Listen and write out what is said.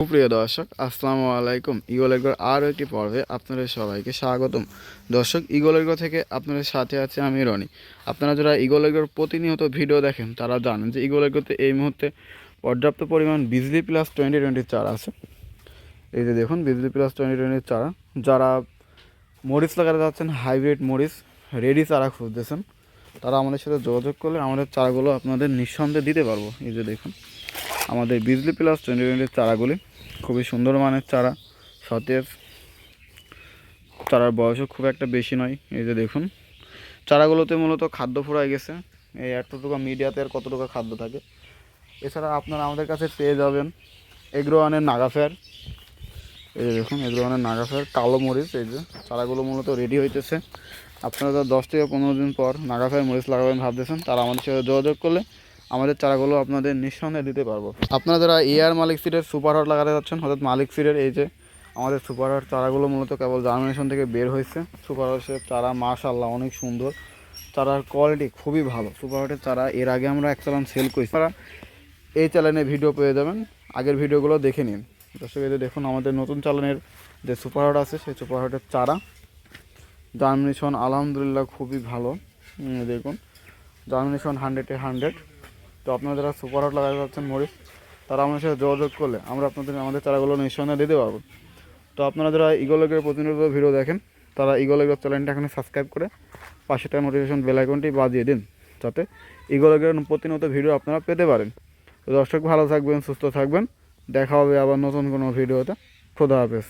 সুপ্রিয় দর্শক, আসসালামু আলাইকুম। ইগল এগ্রোর আরও একটি পর্বে আপনাদের সবাইকে স্বাগতম। দর্শক, ইগল এগ্রো থেকে আপনাদের সাথে আছে আমি রনি। আপনারা যারা ইগল এগ্রোর প্রতিনিয়ত ভিডিও দেখেন তারা জানেন যে ইগল এগ্রোতে এই মুহূর্তে পর্যাপ্ত পরিমাণ বিজলি প্লাস 2020 চারা আছে। এই যে দেখুন, বিজলি প্লাস 2020 চারা। যারা মরিচ লাগাতে যাচ্ছেন, হাইব্রিড মরিচ রেডি চারা খুঁজতেছেন, তারা আমাদের সাথে যোগাযোগ করলে আমাদের চারাগুলো আপনাদের নিঃসন্দেহে দিতে পারবো। এই যে দেখুন, আমাদের বিজলি প্লাস 2020 চারাগুলি খুবই সুন্দর মানের চারা, সতেজ। চারার বয়সও খুব একটা বেশি নয়। এই যে দেখুন, চারাগুলোতে মূলত খাদ্য ফুরাই গেছে। এই এতটুকু মিডিয়াতে আর কতটুকু খাদ্য থাকে। এছাড়া আপনারা আমাদের কাছে পেয়ে যাবেন এগ্রোওয়ানের নাগাফেয়ার। এই যে দেখুন, এগ্রোওয়ানের নাগাফেয়ার কালো মরিচ। এই যে চারাগুলো মূলত রেডি হইতেছে। আপনারা 10 থেকে 15 দিন পর নাগাফেয়ার মরিচ লাগাবেন ভাবতেছেন, তারা আমাদের সাথে যোগাযোগ করলে আমাদের চারাগুলো আপনাদের নিঃসন্দেহে দিতে পারবো। আপনারা যারা এয়ার মালিক সিডের সুপার হট লাগাতে যাচ্ছেন, অর্থাৎ মালিক সিডের এই যে আমাদের সুপার হট চারাগুলো মূলত কেবল জার্মিনেশন থেকে বের হয়েছে। সুপার হটের চারা মাশাআল্লাহ অনেক সুন্দর, চারার কোয়ালিটি খুবই ভালো। সুপার হটের চারা এর আগে আমরা এক চালান সেল করেছি, তারা এই চ্যানেলে ভিডিও পেয়ে যাবেন, আগের ভিডিওগুলো দেখে নিন। দর্শক, এই যে দেখুন, আমাদের নতুন চ্যানেলের যে সুপার হট আছে সেই সুপার হটের চারা জার্মিনেশন আলহামদুলিল্লাহ খুবই ভালো। দেখুন, জার্মিনেশন 100-এ 100। তো আপনারা যারা সুপার হট লাগাতে যাচ্ছেন মরিচ, তারা আমাদের সাথে যোগাযোগ করলে আমরা আমাদের চারাগুলো নিঃসন্দেহে দিতে পারবো। তো আপনারা যারা ইগল এগ্রোর প্রতিনিয়ত ভিডিও দেখেন, তারা ইগল এগ্রোর চ্যানেলটা এখানে সাবস্ক্রাইব করে পাশেটা নোটিফিকেশন বেল আইকনটি বাজিয়ে দিন, যাতে ইগল এগ্রোর প্রতিনিয়ত ভিডিও আপনারা পেতে পারেন। তো দর্শক, ভালো থাকবেন, সুস্থ থাকবেন। দেখা হবে আবার নতুন কোনো ভিডিওতে। খোদা হাফেজ।